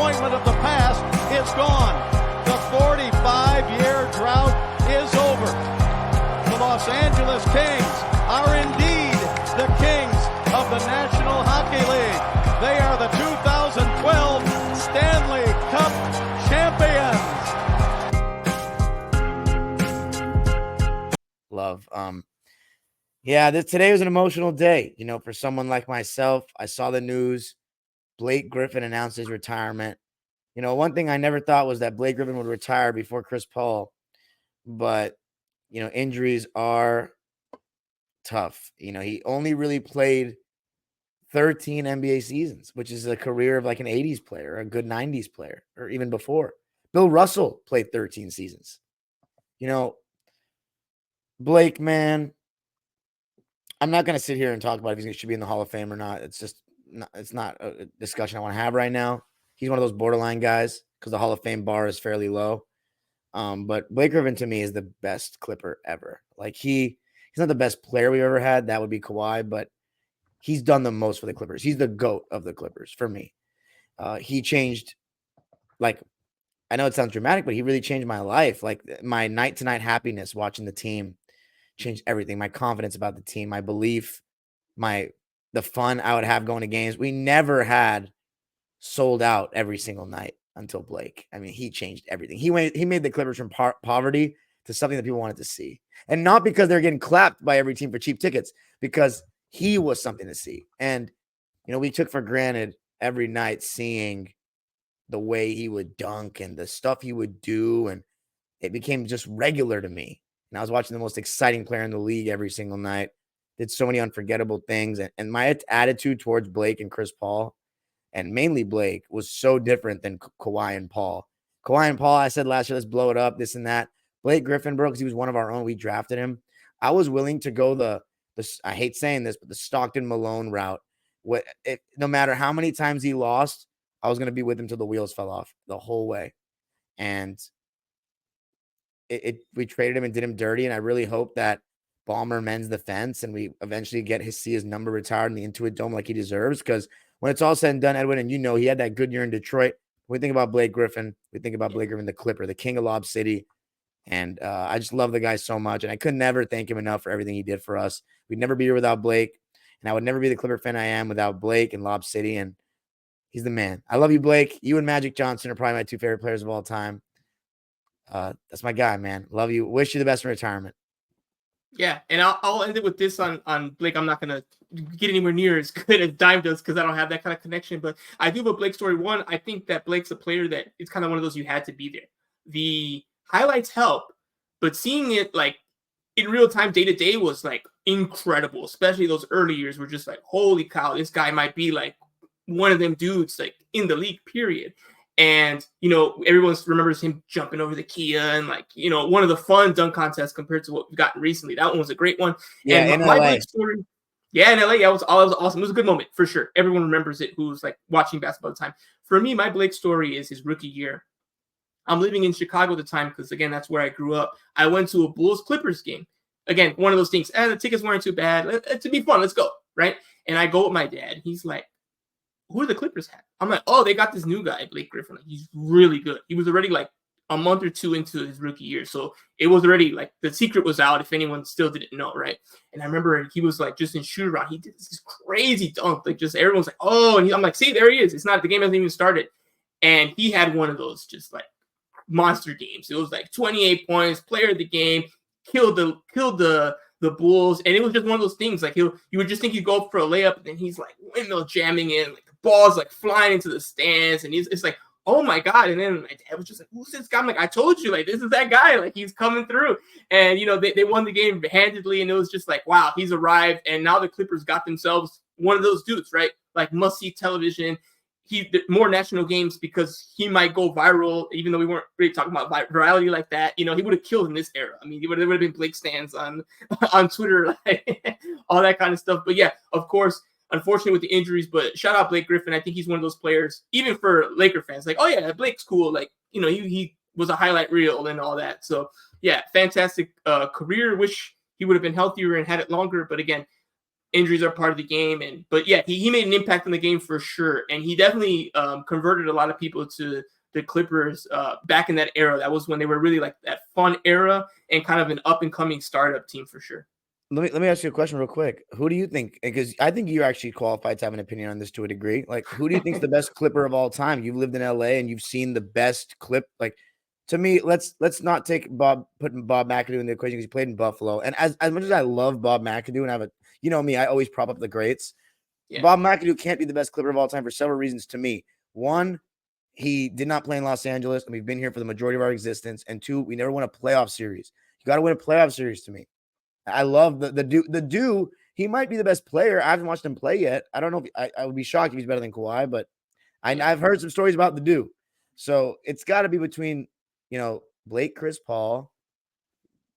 disappointment of the past is gone. The 45-year drought is over. The Los Angeles Kings are indeed the kings of the National Hockey League. They are the 2012 Stanley Cup champions. Love. Yeah, today was an emotional day, for someone like myself. I saw the news. Blake Griffin announced his retirement. One thing I never thought was that Blake Griffin would retire before Chris Paul, but, injuries are tough. He only really played 13 NBA seasons, which is a career of like an 80s player, a good 90s player, or even before. Bill Russell played 13 seasons. Blake, man, I'm not going to sit here and talk about if he should be in the Hall of Fame or not. It's not a discussion I want to have right now. He's one of those borderline guys because the Hall of Fame bar is fairly low. But Blake Griffin to me is the best Clipper ever. Like he's not the best player we've ever had. That would be Kawhi, but he's done the most for the Clippers. He's the GOAT of the Clippers for me. He changed, like, I know it sounds dramatic, but he really changed my life. Like my night to night happiness watching the team changed everything. My confidence about the team, my belief, the fun I would have going to games. We never had sold out every single night until Blake. I mean, he changed everything. He made the Clippers from poverty to something that people wanted to see. And not because they're getting clapped by every team for cheap tickets, because he was something to see. And, we took for granted every night seeing the way he would dunk and the stuff he would do. And it became just regular to me. And I was watching the most exciting player in the league every single night. Did so many unforgettable things. And my attitude towards Blake and Chris Paul, and mainly Blake, was so different than Kawhi and Paul. Kawhi and Paul, I said last year, let's blow it up, this and that. Blake Griffin, bro, because he was one of our own. We drafted him. I was willing to go I hate saying this, but the Stockton Malone route. No matter how many times he lost, I was going to be with him till the wheels fell off the whole way. And we traded him and did him dirty. And I really hope that Ballmer mends the fence and we eventually see his number retired in the Intuit Dome like he deserves. Because when it's all said and done, Edwin, and he had that good year in Detroit. When we think about Blake Griffin, we think about Blake Griffin, the Clipper, the king of Lob City. And I just love the guy so much. And I could never thank him enough for everything he did for us. We'd never be here without Blake. And I would never be the Clipper fan I am without Blake and Lob City. And he's the man. I love you, Blake. You and Magic Johnson are probably my two favorite players of all time. That's my guy, man. Love you. Wish you the best in retirement. Yeah, and I'll end it with this on Blake. I'm not going to get anywhere near as good as Dime does because I don't have that kind of connection. But I do have a Blake story. One, I think that Blake's a player that it's kind of one of those you had to be there. The highlights help, but seeing it like in real time, day to day, was like incredible. Especially those early years were just like, holy cow, this guy might be like one of them dudes like in the league, period. And, everyone remembers him jumping over the Kia and like, one of the fun dunk contests compared to what we've gotten recently. That one was a great one. Yeah, and in my LA. Blake story, yeah, in LA, yeah, it was awesome. It was a good moment for sure. Everyone remembers it who's like watching basketball at the time. For me, my Blake story is his rookie year. I'm living in Chicago at the time because, again, that's where I grew up. I went to a Bulls-Clippers game. Again, one of those things, the tickets weren't too bad. To be fun, let's go, right? And I go with my dad. He's like, who do the Clippers have? I'm like, oh, they got this new guy, Blake Griffin. He's really good. He was already like a month or two into his rookie year. So it was already like the secret was out if anyone still didn't know, right? And I remember he was like just in shoot around. He did this crazy dunk. Like just everyone's like, oh, and I'm like, see, there he is. It's not, the game hasn't even started. And he had one of those just like monster games. It was like 28 points, player of the game, killed the Bulls. And it was just one of those things. Like you would just think he'd go up for a layup, and then he's like windmill jamming in, like the ball's like flying into the stands, and it's like, oh my God. And then my dad was just like, who's this guy? I'm like, I told you, like, this is that guy. Like, he's coming through. And, they won the game handedly. And it was just like, wow, he's arrived. And now the Clippers got themselves one of those dudes, right? Like must-see television. More national games because he might go viral, even though we weren't really talking about virality like that. He would have killed in this era. I mean, there would have been Blake stands on Twitter, like, all that kind of stuff. But yeah, of course, unfortunately with the injuries, but shout out Blake Griffin. I think he's one of those players, even for Laker fans, like, oh yeah, Blake's cool. Like, he was a highlight reel and all that. So yeah, fantastic career. Wish he would have been healthier and had it longer. But again, injuries are part of the game. But yeah, he made an impact on the game for sure. And he definitely converted a lot of people to the Clippers back in that era. That was when they were really like that fun era and kind of an up and coming startup team for sure. Let me ask you a question real quick. Who do you think? Because I think you're actually qualified to have an opinion on this to a degree. Like, who do you think is the best Clipper of all time? You've lived in LA and you've seen the best clip. Like, to me, let's not take putting Bob McAdoo in the equation because he played in Buffalo. And as much as I love Bob McAdoo and I have a, you know me, I always prop up the greats. Yeah. Bob McAdoo can't be the best Clipper of all time for several reasons to me. One, he did not play in Los Angeles, and we've been here for the majority of our existence. And two, we never won a playoff series. You got to win a playoff series to me. I love the dude. He might be the best player. I haven't watched him play yet. I don't know if I would be shocked if he's better than Kawhi, but I've heard some stories about the dude. So it's got to be between, Blake, Chris Paul,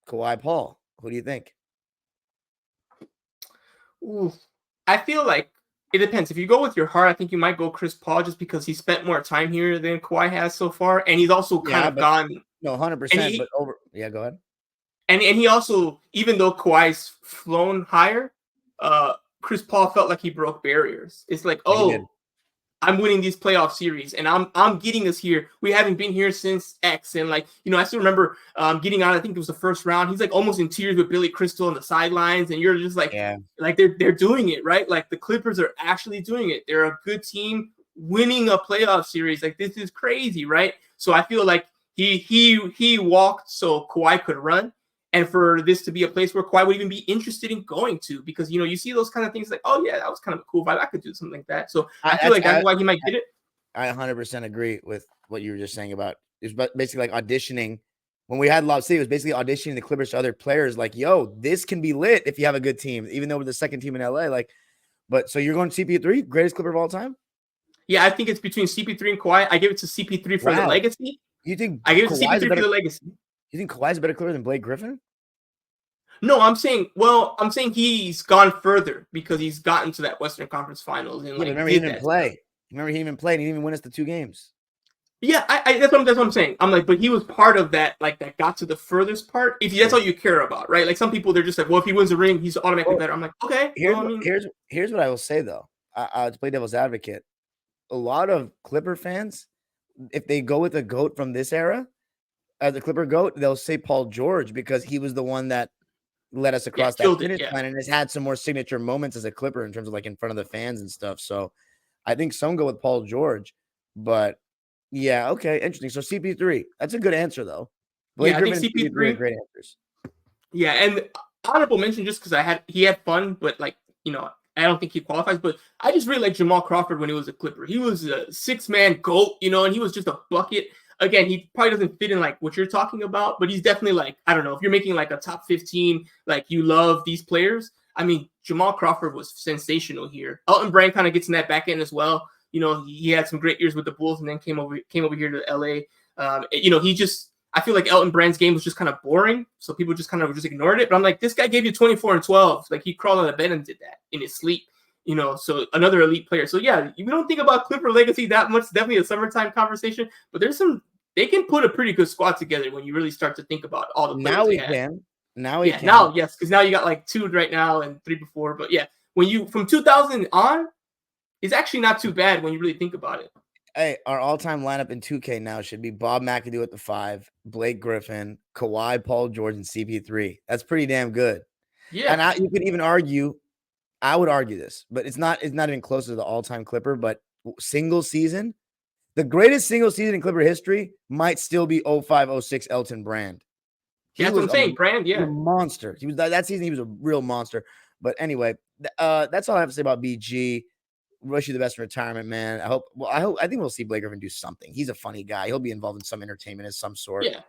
Kawhi, Paul. Who do you think? Ooh, I feel like it depends. If you go with your heart, I think you might go Chris Paul just because he spent more time here than Kawhi has so far, and he's also kind of gone. No, 100%. But over. Yeah, go ahead. And he also, even though Kawhi's flown higher, Chris Paul felt like he broke barriers. It's like, I'm winning these playoff series, and I'm getting us here. We haven't been here since X, and I still remember getting out. I think it was the first round. He's like almost in tears with Billy Crystal on the sidelines, and you're just like, like they're doing it right. Like the Clippers are actually doing it. They're a good team winning a playoff series. Like this is crazy, right? So I feel like he walked so Kawhi could run. And for this to be a place where Kawhi would even be interested in going to, because, you see those kind of things like, oh, yeah, that was kind of a cool vibe. I could do something like that. So I feel like that's why he might get it. I 100% agree with what you were just saying about it's basically like auditioning. When we had Lob City, it was basically auditioning the Clippers to other players like, yo, this can be lit if you have a good team, even though we're the second team in LA. But so you're going to CP3, greatest Clipper of all time? Yeah, I think it's between CP3 and Kawhi. I give it to CP3 for the legacy. You think I give it to CP3 for the legacy. You think Kawhi's a better Clipper than Blake Griffin? No, I'm saying he's gone further because he's gotten to that Western Conference Finals. And remember he didn't play. Remember he even played. He didn't even win us the 2 games. Yeah, that's what I'm saying. I'm like, but he was part of that, that got to the furthest part. If that's all you care about, right? Like some people, they're just like, well, if he wins a ring, he's automatically better. I'm like, okay. Here's what I will say though. To play devil's advocate, a lot of Clipper fans, if they go with a GOAT from this era, the Clipper GOAT, they'll say Paul George because he was the one that led us across that finish line and has had some more signature moments as a Clipper in terms of in front of the fans and stuff. So I think some go with Paul George, but yeah, okay, interesting. So CP3, that's a good answer though. Blake Griffin, I think CP3 are great answers. Yeah, and honorable mention just because he had fun, but I don't think he qualifies. But I just really like Jamal Crawford when he was a Clipper. He was a 6-man GOAT, and he was just a bucket. Again, he probably doesn't fit in what you're talking about, but he's definitely I don't know, if you're making a top 15, you love these players. I mean, Jamal Crawford was sensational here. Elton Brand kind of gets in that back end as well. He had some great years with the Bulls and then came over here to LA. I feel like Elton Brand's game was just kind of boring, so people just kind of just ignored it. But I'm like, this guy gave you 24 and 12. He crawled out of bed and did that in his sleep. So another elite player. So yeah, you don't think about Clipper legacy that much. It's definitely a summertime conversation, but they can put a pretty good squad together when you really start to think about all the players. Now we can. Yes, because now you got 2 right now and 3 before. But yeah, when you from 2000 on, it's actually not too bad when you really think about it. Hey, our all-time lineup in 2K now should be Bob McAdoo at the 5, Blake Griffin, Kawhi, Paul George, and CP3. That's pretty damn good. Yeah, and you could even argue. I would argue this, but it's not even close to the all-time Clipper. But single season, the greatest single season in Clipper history might still be 05-06 Elton Brand. That's what I'm saying. Brand, a monster. He was that season. He was a real monster. But anyway, that's all I have to say about BG. Wish you the best in retirement, man. I think we'll see Blake Griffin do something. He's a funny guy. He'll be involved in some entertainment of some sort. Yeah.